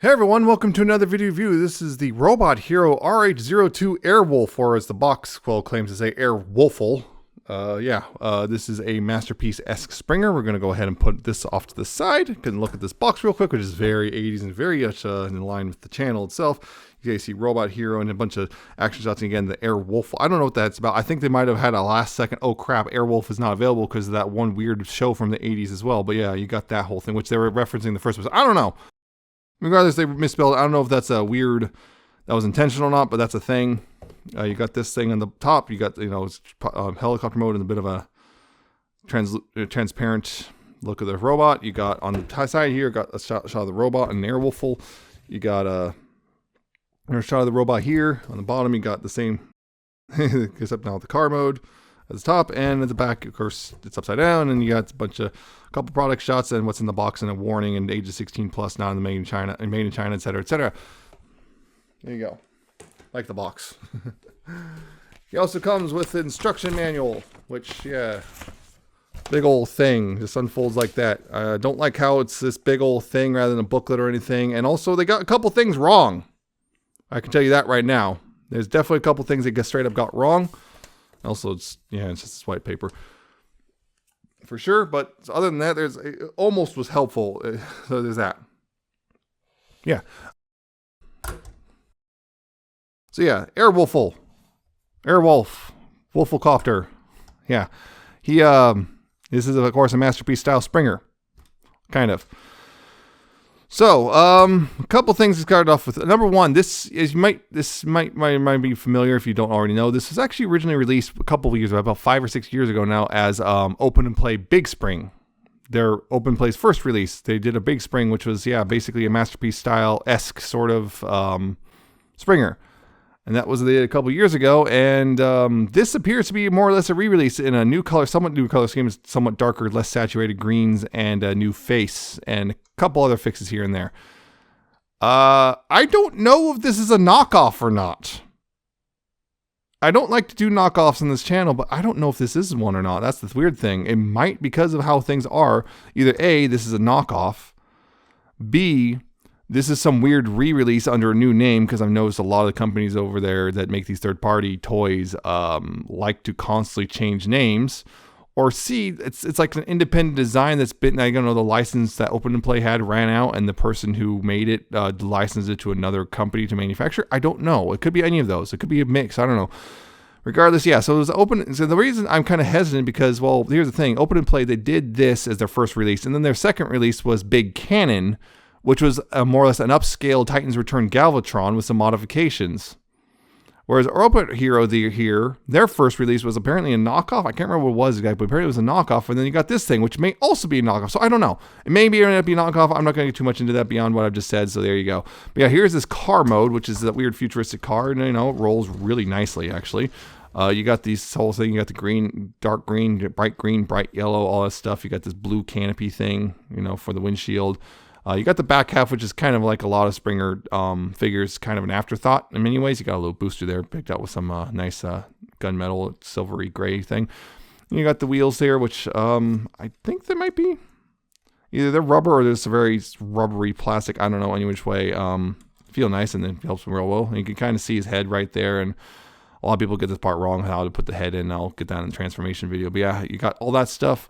Hey everyone, welcome to another video review. This is the Robot Hero RH-02 Airwolf, or as the box claims to say, Airwolfle. This is a Masterpiece-esque Springer. We're going to go ahead and put this off to the side. You can look at this box real quick, which is very 80s and very much in line with the channel itself. You guys see Robot Hero and a bunch of action shots. And again, the Airwolf. I don't know what that's about. I think they might have had a last second, oh crap, Airwolf is not available because of that one weird show from the 80s as well. But yeah, you got that whole thing, which they were referencing the first one. I don't know. Regardless, they misspelled. I don't know if that's a weird, that was intentional or not, but that's a thing. You got this thing on the top. You got, it's helicopter mode and a bit of a transparent look of the robot. You got on the side here, got a shot of the robot and an Airwolfle. You got a shot of the robot here. On the bottom, you got the same, except now with the car mode at the top, and at the back, of course, it's upside down, and you got a couple product shots and what's in the box and a warning and ages 16 plus, not in the made in China, etc., etc. There you go, like the box. He also comes with the instruction manual, which, yeah, big old thing, just unfolds like that. I don't like how it's this big old thing rather than a booklet or anything, and also they got a couple things wrong. I can tell you that right now. There's definitely a couple things they straight up got wrong. Also, it's just this white paper for sure. But other than that, it almost was helpful. So there's that. Yeah. So yeah, Airwolf, Wolflecopter. Yeah, this is of course a Masterpiece style Springer, kind of. So, a couple things to start off with. Number one, this might be familiar if you don't already know. This was actually originally released a couple of years ago, about 5 or 6 years ago now, as Open and Play Big Spring. Their Open Play's first release. They did a Big Spring, which was, basically a Masterpiece style-esque sort of Springer. And that was a couple of years ago, and this appears to be more or less a re-release in a new color, somewhat new color scheme, somewhat darker, less saturated greens, and a new face, and a couple other fixes here and there. I don't know if this is a knockoff or not. I don't like to do knockoffs on this channel, but I don't know if this is one or not. That's the weird thing. It might, because of how things are, either A, this is a knockoff, B, this is some weird re-release under a new name, because I've noticed a lot of the companies over there that make these third-party toys like to constantly change names. Or C, it's like an independent design that's been, I don't know, the license that Open and Play had ran out, and the person who made it licensed it to another company to manufacture. I don't know. It could be any of those. It could be a mix. I don't know. Regardless, yeah, so it was open. So the reason I'm kind of hesitant, because, well, here's the thing. Open and Play, they did this as their first release, and then their second release was Big Cannon, which was more or less an upscale Titan's Return Galvatron with some modifications. Whereas Robot Hero their first release was apparently a knockoff. I can't remember what it was exactly, but apparently it was a knockoff. And then you got this thing, which may also be a knockoff. So I don't know. It may be a knockoff. I'm not going to get too much into that beyond what I've just said. So there you go. But yeah, here's this car mode, which is that weird futuristic car. And, it rolls really nicely, actually. You got this whole thing. You got the green, dark green, bright yellow, all that stuff. You got this blue canopy thing, for the windshield. You got the back half, which is kind of like a lot of Springer figures, kind of an afterthought in many ways. You got a little booster there, picked out with some nice gunmetal, silvery gray thing. And you got the wheels there, which I think they might be either they're rubber or there's a very rubbery plastic. I don't know any which way. Feel nice, and then helps them real well. And you can kind of see his head right there, and a lot of people get this part wrong, how to put the head in. I'll get that in the transformation video. But yeah, you got all that stuff.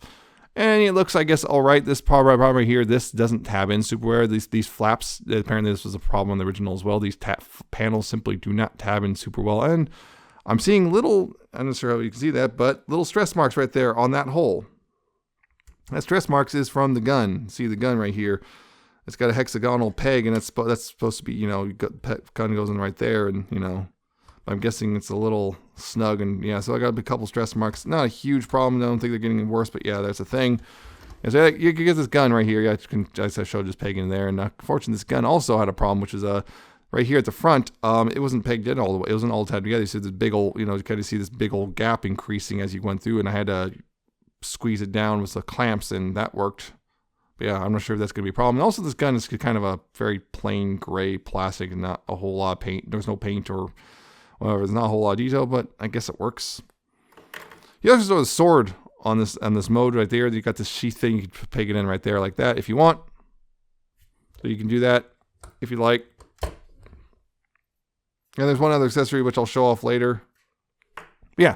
And it looks, I guess, all right. This problem here, this doesn't tab in super well. These flaps, apparently this was a problem on the original as well. These panels simply do not tab in super well. And I'm seeing little, I'm not sure how you can see that, but little stress marks right there on that hole. That stress marks is from the gun. See the gun right here. It's got a hexagonal peg, and that's supposed to be, gun goes in right there, and, I'm guessing it's a little snug, and yeah, so I got a couple stress marks. Not a huge problem. I don't think they're getting worse, but yeah, that's a thing. And so you can get this gun right here. Yeah, I showed just pegging there, and unfortunately, this gun also had a problem, which is right here at the front. It wasn't pegged in all the way. It wasn't all tied together. So this big old, you kind of see this big old gap increasing as you went through, and I had to squeeze it down with the clamps, and that worked. But yeah, I'm not sure if that's going to be a problem. And also, this gun is kind of a very plain gray plastic, and not a whole lot of paint. There's no paint or whatever. There's not a whole lot of detail, but I guess it works. You also have a sword on this mode right there. You got this sheath thing. You can peg it in right there like that if you want. So you can do that. if you like. And there's one other accessory which I'll show off later. But yeah,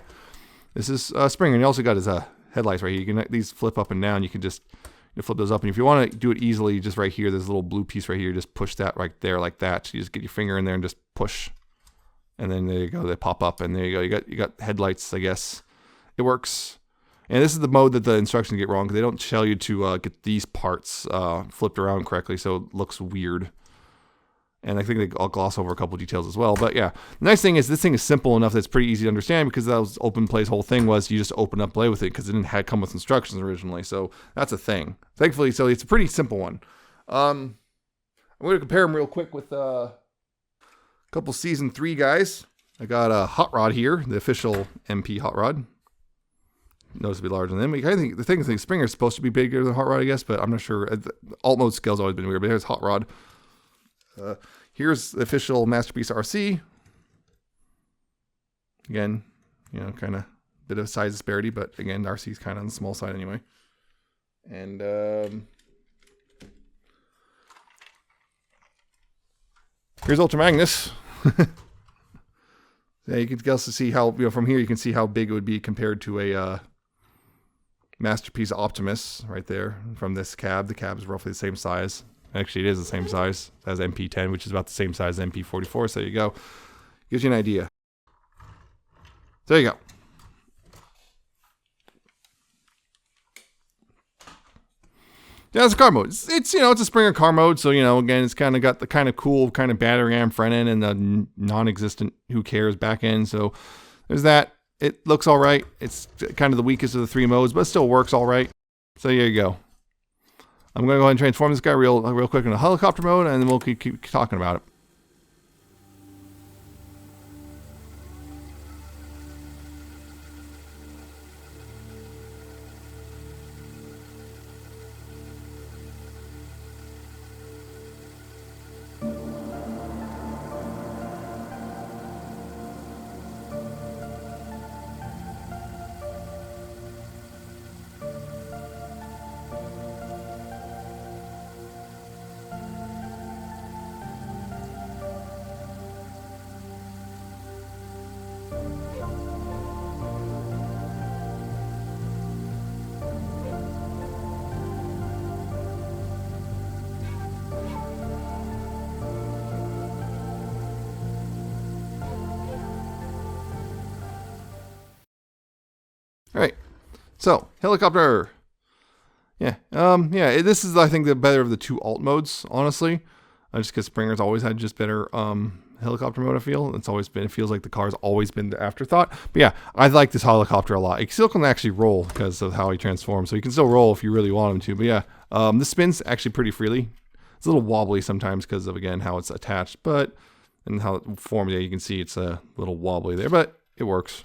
this is Springer. And you also got his headlights right here. You can these flip up and down. You can just flip those up. And if you want to do it easily, just right here, there's a little blue piece right here. Just push that right there like that. So you just get your finger in there and just push. And then there you go. They pop up. And there you go. You got headlights, I guess. It works. And this is the mode that the instructions get wrong, because they don't tell you to get these parts flipped around correctly, so it looks weird. And I think I'll gloss over a couple details as well. But yeah, the nice thing is this thing is simple enough that it's pretty easy to understand, because that was OpenPlay's whole thing was you just open up, play with it, because it didn't come with instructions originally. So that's a thing. Thankfully, so it's a pretty simple one. I'm going to compare them real quick with a couple Season 3 guys. I got a Hot Rod here, the official MP Hot Rod. Noticeably larger than them. I think the thing is, Springer is supposed to be bigger than Hot Rod, I guess, but I'm not sure. Alt mode scale's always been weird, but here's Hot Rod. Here's the official Masterpiece RC. Again, you know, kind of bit of size disparity, but again, RC is kind of on the small side anyway. And here's Ultra Magnus. Yeah, you can also see how, you know, from here you can see how big it would be compared to a Masterpiece Optimus right there from this cab. The cab is roughly the same size. Actually, it is the same size as MP10, which is about the same size as MP44. So there you go. Gives you an idea. There you go. Yeah, it's a car mode. It's you know, it's a Springer car mode. So, you know, again, it's kind of got the kind of cool kind of battery amp front end and the non-existent who cares back end. So there's that. It looks all right. It's kind of the weakest of the three modes, but it still works all right. So there you go. I'm going to go ahead and transform this guy real quick into helicopter mode, and then we'll keep talking about it. All right, so helicopter. Yeah, this is, I think, the better of the two alt modes, honestly. Just because Springer's always had just better helicopter mode, I feel. It feels like the car's always been the afterthought. But yeah, I like this helicopter a lot. It still can actually roll because of how he transforms. So you can still roll if you really want him to. But yeah, this spins actually pretty freely. It's a little wobbly sometimes because of, again, how it's attached. And how it formed, yeah, you can see it's a little wobbly there. But it works.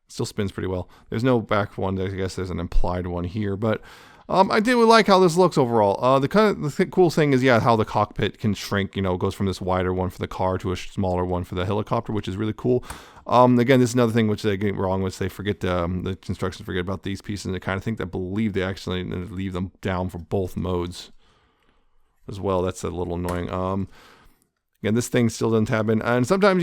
Still spins pretty well. There's no back one. I guess there's an implied one here, but I do like how this looks overall. The cool thing is, yeah, how the cockpit can shrink. You know, it goes from this wider one for the car to a smaller one for the helicopter, which is really cool. Again, this is another thing which they get wrong, which they forget the instructions forget about these pieces, and I kind of think believe they actually leave them down for both modes as well. That's a little annoying. Again, this thing still doesn't tab in, and sometimes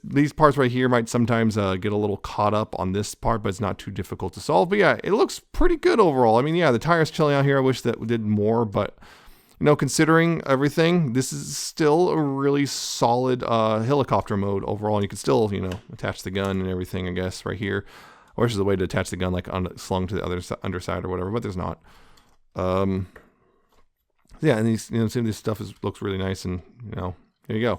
these parts right here might sometimes get a little caught up on this part, but it's not too difficult to solve. But yeah, it looks pretty good overall. I mean, yeah, the tire's chilling out here. I wish that we did more, but you know, considering everything, this is still a really solid helicopter mode overall. And you can still, you know, attach the gun and everything, I guess, right here. I wish there's a way to attach the gun like slung to the other underside or whatever, but there's not. Yeah, and these, you know, some of this stuff looks really nice, and you know. There you go.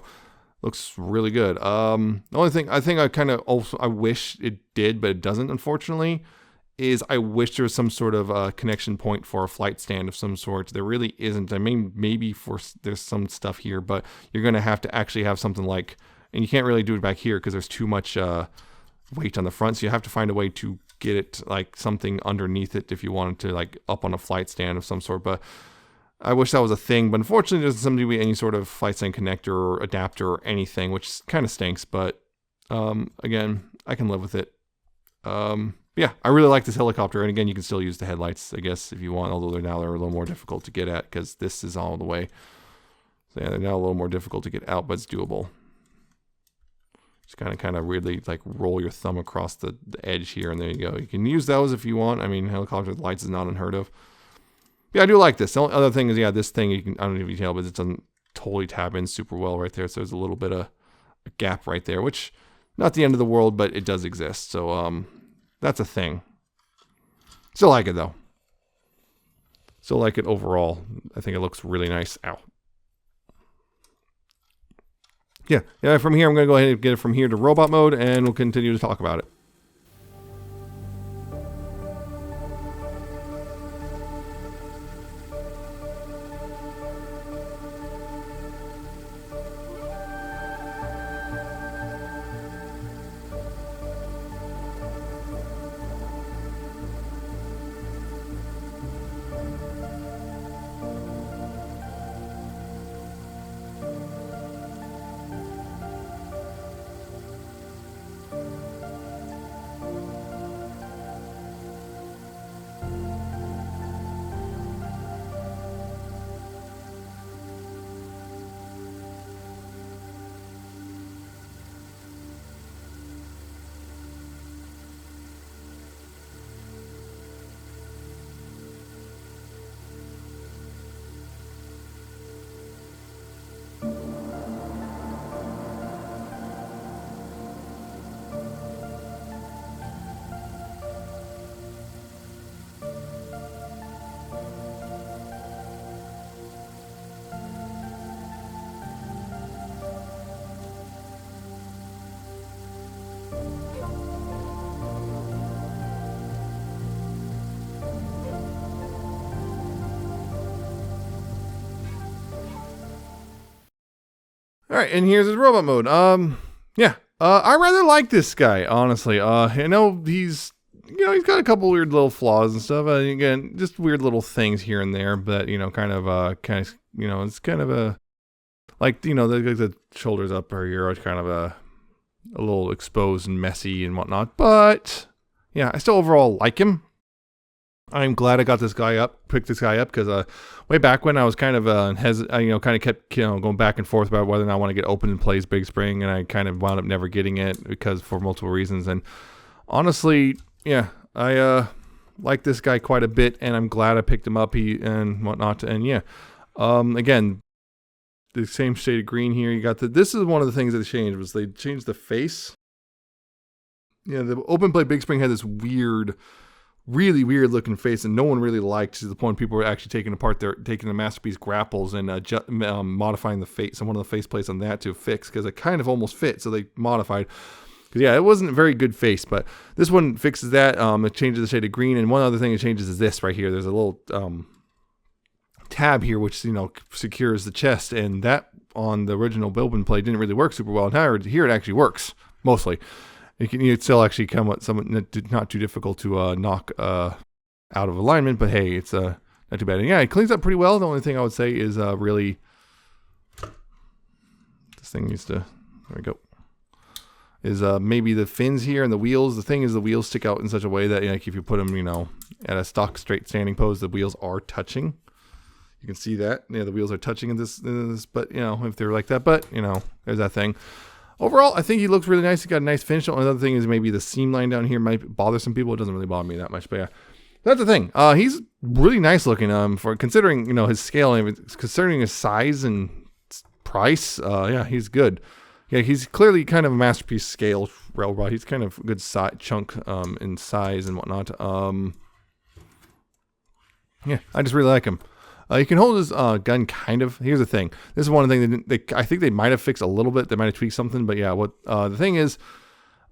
Looks really good. The only thing I think I wish it did, but it doesn't, unfortunately, is I wish there was some sort of connection point for a flight stand of some sort. There really isn't. I mean, maybe there's some stuff here, but you're going to have to actually have something like, and you can't really do it back here because there's too much weight on the front. So you have to find a way to get it like something underneath it if you wanted to, like up on a flight stand of some sort. But I wish that was a thing, but unfortunately there doesn't seem to be any sort of flight stand connector or adapter or anything, which kind of stinks, but again, I can live with it. Yeah, I really like this helicopter, and again, you can still use the headlights, I guess, if you want, although they're a little more difficult to get at because this is all the way. So yeah, they're now a little more difficult to get out, but it's doable. Just kind of weirdly like roll your thumb across the edge here, and there you go. You can use those if you want. I mean, helicopter with lights is not unheard of. Yeah, I do like this. The only other thing is, yeah, this thing, you can, I don't know if you can tell, but it doesn't totally tab in super well right there. So there's a little bit of a gap right there, which not the end of the world, but it does exist. So that's a thing. Still like it though. Still like it overall. I think it looks really nice. Ow. Yeah, from here, I'm going to go ahead and get it from here to robot mode, and we'll continue to talk about it. All right, and here's his robot mode. I rather like this guy, honestly. I know he's got a couple weird little flaws and stuff. Again, just weird little things here and there, but it's kind of a the shoulders up here are kind of a little exposed and messy and whatnot. But yeah, I still overall like him. I'm glad I got this guy up, picked this guy up, because way back when I was kind of kept going back and forth about whether or not I want to get open and plays Big Spring, and I kind of wound up never getting it because for multiple reasons. And honestly, yeah, I like this guy quite a bit, and I'm glad I picked him up and whatnot. And yeah, again, the same shade of green here. You got this is one of the things that they changed, was they changed the face. Yeah, the open play Big Spring had this really weird looking face, and no one really liked, to the point people were actually taking the Masterpiece grapples and modifying the face, and one of the face plates on that to fix, because it kind of almost fit, so they modified. Because yeah, it wasn't a very good face, but this one fixes that. It changes the shade of green, and one other thing it changes is this right here. There's a little tab here which secures the chest, and that on the original open play didn't really work super well. And here it actually works mostly. It still actually come with not too difficult to knock out of alignment, but hey, it's not too bad. And yeah, it cleans up pretty well. The only thing I would say is really, this thing needs to, there we go, is maybe the fins here and the wheels. The thing is, the wheels stick out in such a way that if you put them at a stock straight standing pose, the wheels are touching. You can see that. Yeah, the wheels are touching in this, but if they're like that, but there's that thing. Overall, I think he looks really nice. He got a nice finish. The only other thing is maybe the seam line down here might bother some people. It doesn't really bother me that much, but yeah, that's the thing. He's really nice looking. For considering his scale and considering his size and price. Yeah, he's good. Yeah, he's clearly kind of a Masterpiece scale robot. He's kind of a good chunk in size and whatnot. Yeah, I just really like him. You can hold his gun kind of. Here's the thing. This is one thing I think they might have fixed a little bit. They might have tweaked something. But yeah, the thing is,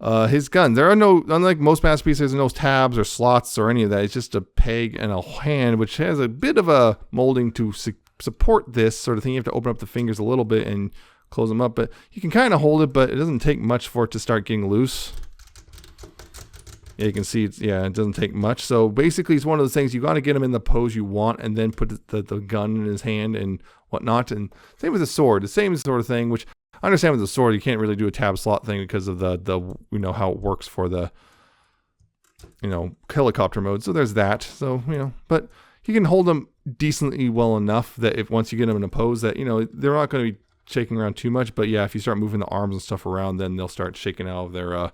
his gun. There are unlike most Masterpieces, there's no tabs or slots or any of that. It's just a peg and a hand, which has a bit of a molding to support this sort of thing. You have to open up the fingers a little bit and close them up. But you can kind of hold it, but it doesn't take much for it to start getting loose. Yeah, you can see it doesn't take much. So basically, it's one of those things, you got to get him in the pose you want and then put the gun in his hand and whatnot. And same with the sword, the same sort of thing, which I understand with the sword, you can't really do a tab slot thing because of the how it works for the, helicopter mode. So there's that. So, but he can hold them decently well enough that if once you get them in a pose that, you know, they're not going to be shaking around too much. But yeah, if you start moving the arms and stuff around, then they'll start shaking out of their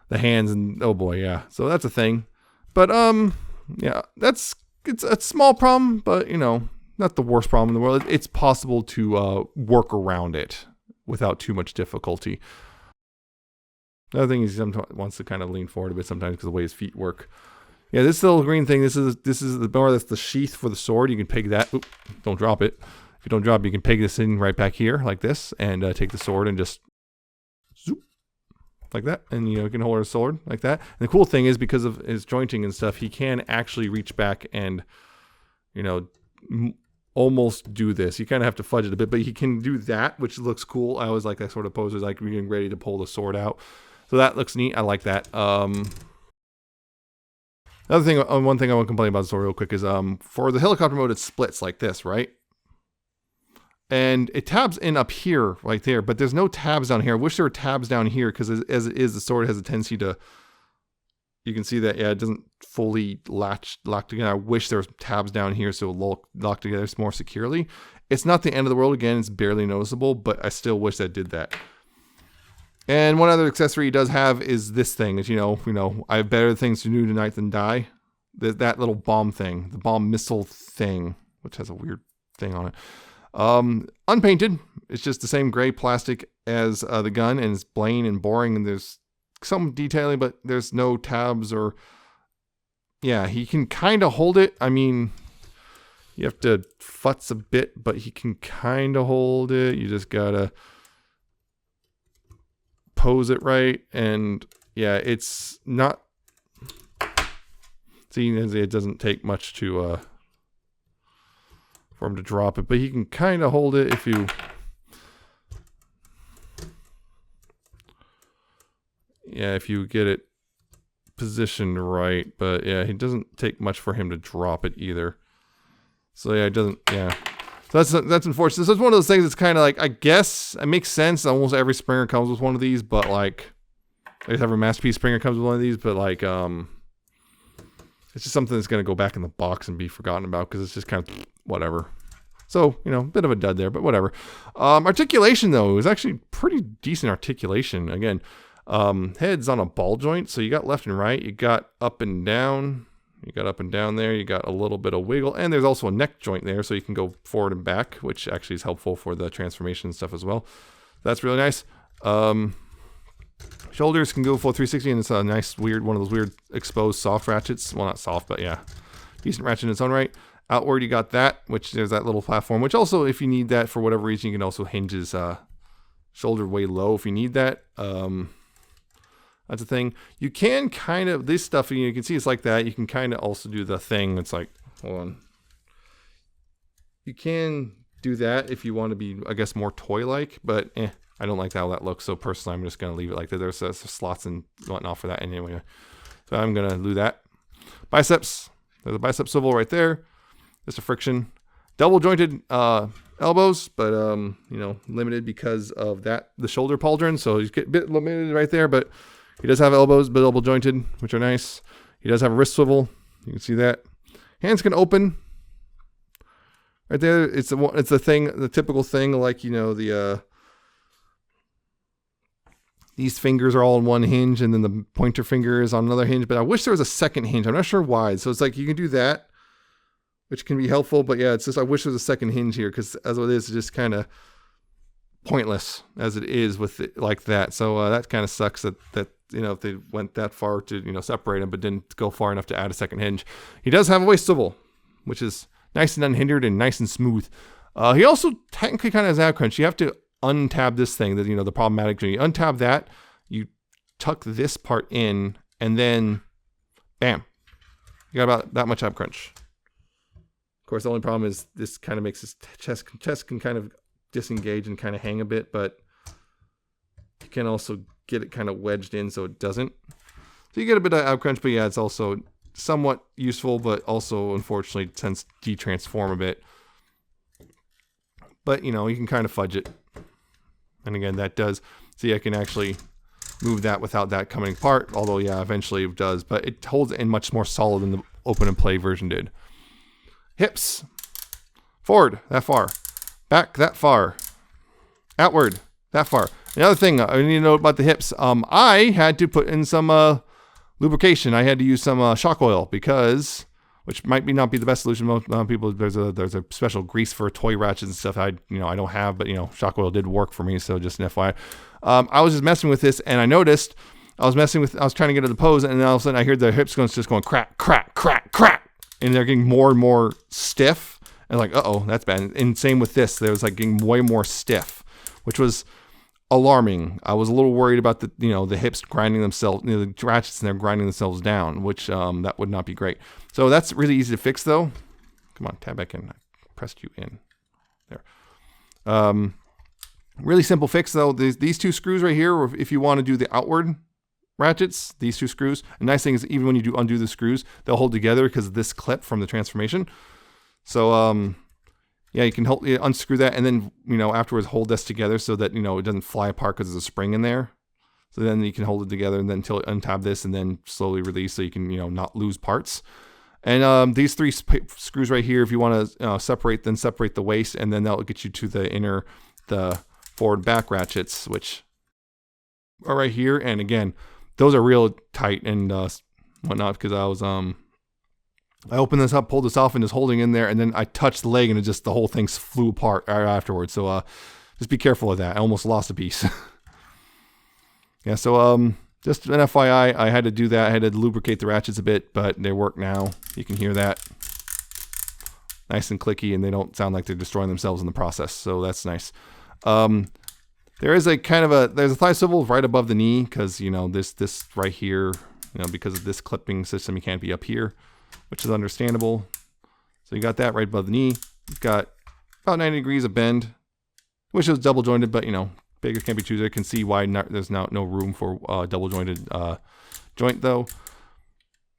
the hands, and oh boy, yeah. So that's a thing. But yeah, it's a small problem, but you know, not the worst problem in the world. It's possible to work around it without too much difficulty. Another thing is he sometimes wants to kind of lean forward a bit sometimes because of the way his feet work. Yeah, this little green thing, this is the bar that's the sheath for the sword. You can peg that. Oop, don't drop it. If you don't drop it, you can peg this in right back here like this, and take the sword and just zoop like that, and you know, you can hold a sword like that. And the cool thing is, because of his jointing and stuff, he can actually reach back and, you know, almost do this. You kind of have to fudge it a bit, but he can do that, which looks cool. I always like that sort of pose, like getting ready to pull the sword out. So that looks neat. I like that. Another thing, one thing I want to complain about the sword real quick is for the helicopter mode, it splits like this, right? And it tabs in up here, right there, but there's no tabs down here. I wish there were tabs down here, because as it is, the sword has a tendency to, you can see that, yeah, it doesn't fully lock together. I wish there was tabs down here so it'll lock together more securely. It's not the end of the world. Again, it's barely noticeable, but I still wish that did that. And one other accessory he does have is this thing. As you know, I have better things to do tonight than die. That little bomb thing, the bomb missile thing, which has a weird thing on it. Unpainted. It's just the same gray plastic as the gun, and it's plain and boring, and there's some detailing, but there's no tabs or, yeah, he can kind of hold it. I mean, you have to futz a bit, but he can kind of hold it. You just gotta pose it right, and yeah, it's not, see, it doesn't take much to for him to drop it, but he can kind of hold it if you, yeah, if you get it positioned right. But yeah, it doesn't take much for him to drop it either. So yeah, it doesn't, yeah. So that's unfortunate. So it's one of those things that's kind of like, I guess it makes sense. Almost every Springer comes with one of these, but like, I guess every Masterpiece Springer comes with one of these, but like, it's just something that's going to go back in the box and be forgotten about, because it's just kind of whatever. So, you know, a bit of a dud there, but whatever. Articulation, though, is actually pretty decent articulation. Again, head's on a ball joint, so you got left and right. You got up and down. You got up and down there. You got a little bit of wiggle. And there's also a neck joint there, so you can go forward and back, which actually is helpful for the transformation and stuff as well. That's really nice. Shoulders can go full 360, and it's a nice, weird, one of those weird exposed soft ratchets. Well, not soft, but yeah, decent ratchet in its own right. Outward, you got that, which there's that little platform, which also, if you need that for whatever reason, you can also hinge his shoulder way low if you need that. That's a thing. You can kind of, this stuff, you can see it's like that. You can kind of also do the thing. It's like, hold on. You can do that if you want to be, I guess, more toy-like, but I don't like how that looks. So personally, I'm just going to leave it like that. There's slots and whatnot for that anyway. So I'm going to do that. Biceps. There's a bicep swivel right there. Just a friction. Double jointed elbows, but you know, limited because of that, the shoulder pauldron. So he's a bit limited right there, but he does have elbows, but double jointed, which are nice. He does have a wrist swivel. You can see that. Hands can open. Right there, it's the thing, the typical thing, like, you know, the these fingers are all on one hinge, and then the pointer finger is on another hinge. But I wish there was a second hinge. I'm not sure why. So it's like you can do that, which can be helpful. But yeah, it's just, I wish there was a second hinge here, because as it is, it's just kind of pointless as it is with it like that. So that kind of sucks that you know, if they went that far to, you know, separate them, but didn't go far enough to add a second hinge. He does have a waist swivel, which is nice and unhindered and nice and smooth. He also technically kind of has ab crunch. You have to untab this thing, that, you know, the problematic. You untab that, you tuck this part in, and then bam, you got about that much ab crunch. Of course, the only problem is this kind of makes his chest can kind of disengage and kind of hang a bit, but you can also get it kind of wedged in so it doesn't. So you get a bit of ab crunch, but yeah, it's also somewhat useful, but also unfortunately tends to de-transform a bit. But you know, you can kind of fudge it. And again, that does, see, I can actually move that without that coming apart, although yeah, eventually it does, but it holds in much more solid than the open and play version did. hips. Forward, that far. Back, that far. Outward, that far. Another thing I need to know about the hips. I had to put in some lubrication. I had to use some shock oil because, which might not be the best solution. Most people, there's a special grease for toy ratchets and stuff. I don't have, but shock oil did work for me. So just an FYI. I was just messing with this, and I noticed I was trying to get to the pose, and then all of a sudden I heard the hips just going crack, crack, crack, crack, and they're getting more and more stiff. And like, uh-oh, that's bad. And same with this. There was like getting way more stiff, which was alarming. I was a little worried about the hips grinding themselves, the ratchets, and they're grinding themselves down, which that would not be great. So that's really easy to fix, though. Come on, tab back in. I pressed you in. There. Really simple fix, though. These two screws right here, if you want to do the outward ratchets, these two screws. The nice thing is even when you undo the screws, they'll hold together because of this clip from the transformation. So, yeah, you can unscrew that, and then, afterwards hold this together so that, it doesn't fly apart because there's a spring in there. So then you can hold it together and then until untab this and then slowly release so you can, not lose parts. And these three screws right here, if you want to separate the waist, and then that'll get you to the forward back ratchets, which are right here. And again, those are real tight and whatnot because I opened this up, pulled this off, and just holding in there, and then I touched the leg, and the whole thing flew apart right afterwards. So just be careful of that. I almost lost a piece. Yeah, so just an FYI, I had to do that. I had to lubricate the ratchets a bit, but they work now. You can hear that. Nice and clicky, and they don't sound like they're destroying themselves in the process, so that's nice. There is there's a thigh swivel right above the knee, because, this right here, because of this clipping system, you can't be up here, which is understandable. So you got that right above the knee. You've got about 90 degrees of bend. Wish it was double jointed, but beggars can't be choosers. I can see why there's now no room for double jointed joint though.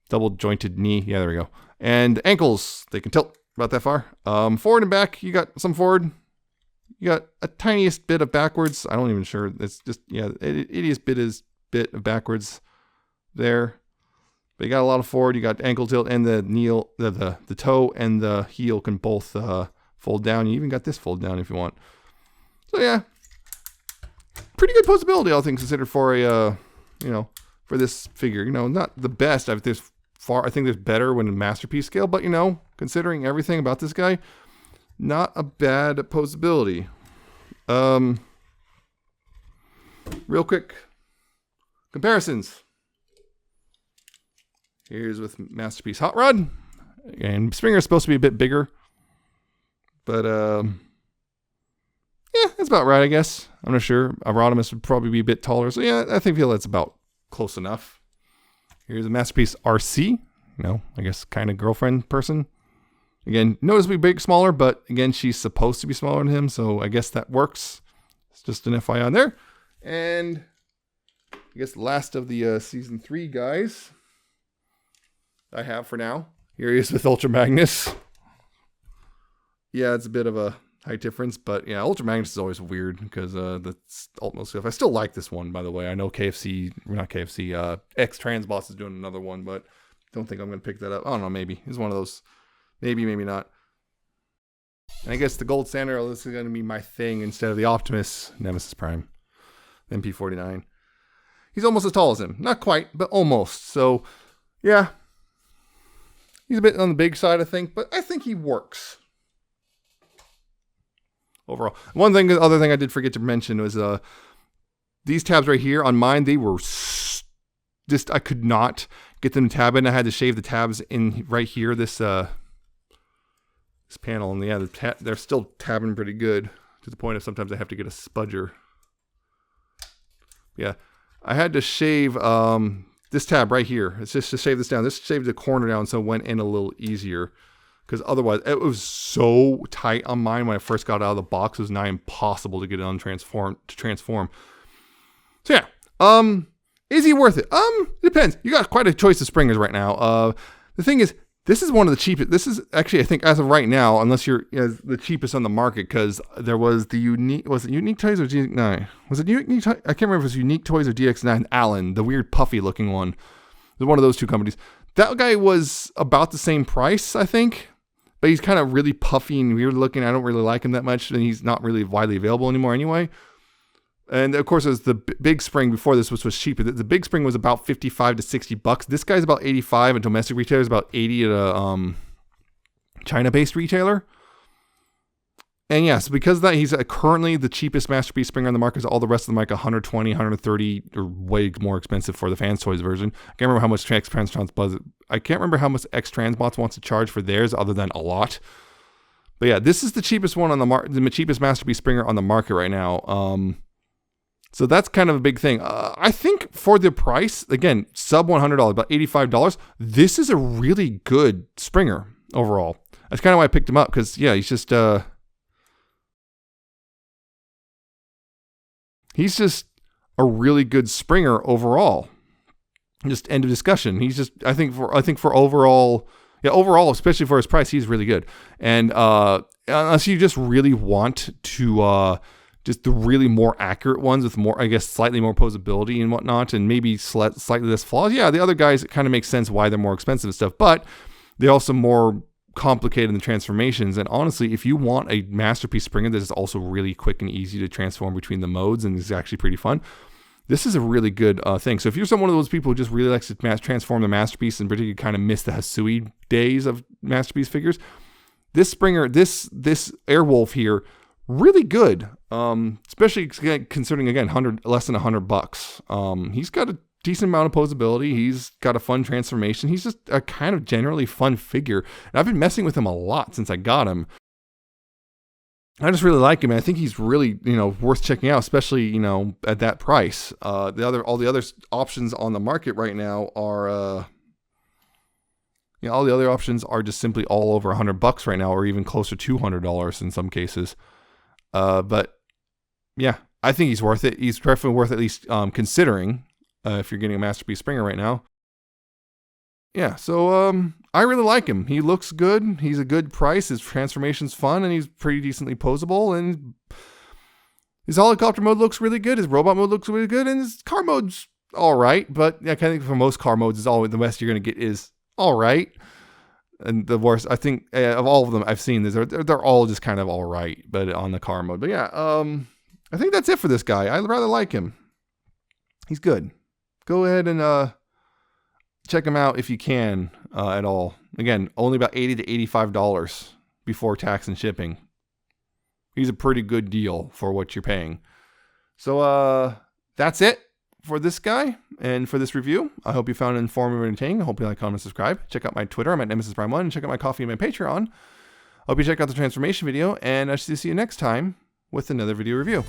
Double jointed knee. Yeah, there we go. And ankles, they can tilt about that far. Forward and back, you got some forward. You got a tiniest bit of backwards. I don't even sure. It's just, yeah, ittiest bit of backwards there. But you got a lot of forward. You got ankle tilt, and the toe and the heel can both fold down. You even got this fold down if you want. So yeah, pretty good posability, all things considered, for a for this figure. Not the best. I think there's better when in masterpiece scale, but considering everything about this guy, not a bad posability. Real quick comparisons. Here's with Masterpiece Hot Rod. And Springer is supposed to be a bit bigger. But, yeah, that's about right, I guess. I'm not sure. A Rodimus would probably be a bit taller. So, yeah, I feel that's about close enough. Here's a Masterpiece RC. I guess kind of girlfriend person. Again, noticeably smaller, but, again, she's supposed to be smaller than him. So, I guess that works. It's just an FYI on there. And I guess the last of the Season 3 guys I have for now. Here he is with Ultra Magnus. Yeah, it's a bit of a height difference, but yeah, Ultra Magnus is always weird because that's Ultimate stuff. I still like this one, by the way. I know X Transboss is doing another one, but don't think I'm going to pick that up. I don't know, maybe. It's one of those. Maybe, maybe not. And I guess the gold standard, this is going to be my thing instead of the Optimus Nemesis Prime, MP49. He's almost as tall as him. Not quite, but almost. So, yeah. He's a bit on the big side, I think, but I think he works overall. Other thing I did forget to mention was these tabs right here on mine. They were I could not get them to tab in. I had to shave the tabs in right here. This panel, and yeah, they're still tabbing pretty good to the point of sometimes I have to get a spudger. Yeah, I had to shave this tab right here. It's just to shave this down. This shaved the corner down so it went in a little easier. Because otherwise, it was so tight on mine when I first got out of the box. It was nigh impossible to get it transform. So yeah, is he worth it? It depends. You got quite a choice of springers right now. The thing is, this is one of the cheapest. This is actually, I think, as of right now, unless you're the cheapest on the market, because there was the Unique. Was it Unique Toys or DX9? Was it Unique? I can't remember if it was Unique Toys or DX9. Allen, the weird puffy looking one. It was one of those two companies. That guy was about the same price, I think. but he's kind of really puffy and weird looking. I don't really like him that much, and he's not really widely available anymore anyway. And of course, there's the big spring before this, which was cheaper. The big spring was about $55 to $60. This guy's about $85 at domestic retailers, about $80 at a China-based retailer. And yes, because of that, he's currently the cheapest Masterpiece Springer on the market. All the rest of them like $120, $130, or way more expensive for the Fans Toys version. I can't remember how much X-Transbots wants to charge for theirs, other than a lot. But yeah, this is the cheapest one on the market, the cheapest Masterpiece Springer on the market right now. So that's kind of a big thing. I think for the price, again, sub $100, about $85, this is a really good Springer overall. That's kind of why I picked him up, because yeah, he's just a really good Springer overall. Just end of discussion. He's just, I think for overall, especially for his price, he's really good. And unless you just really want to just the really more accurate ones with more, I guess, slightly more posability and whatnot, and maybe slightly less flaws. Yeah, the other guys, it kind of makes sense why they're more expensive and stuff, but they're also more complicated in the transformations. And honestly, if you want a Masterpiece Springer that is also really quick and easy to transform between the modes and is actually pretty fun, this is a really good thing. So if you're one of those people who just really likes to transform the Masterpiece, and particularly kind of miss the Hasui days of Masterpiece figures, this Springer, this Airwolf here, really good, especially considering, again, less than $100. He's got a decent amount of posability. He's got a fun transformation. He's just a kind of generally fun figure. And I've been messing with him a lot since I got him. I just really like him, and I think he's really, worth checking out, especially, at that price. All the other options on the market right now are, all the other options are just simply all over $100 right now, or even closer to $200 in some cases. But yeah, I think he's worth it. He's definitely worth at least considering if you're getting a Masterpiece Springer right now. Yeah, so I really like him. He looks good. He's a good price. His transformation's fun, and he's pretty decently posable. And his helicopter mode looks really good. His robot mode looks really good, and his car mode's all right. But I think for most car modes, the best you're gonna get is all right. And the worst, I think, of all of them I've seen, they're all just kind of all right, but on the car mode. But yeah, I think that's it for this guy. I rather like him. He's good. Go ahead and check him out if you can at all. Again, only about $80 to $85 before tax and shipping. He's a pretty good deal for what you're paying. So that's it for this guy and for this review. I hope you found it informative and entertaining. I hope you like, comment, and subscribe. Check out my Twitter. I'm at Nemesis Prime 1. And check out my Coffee and my Patreon. I hope you check out the transformation video, and I shall see you next time with another video review.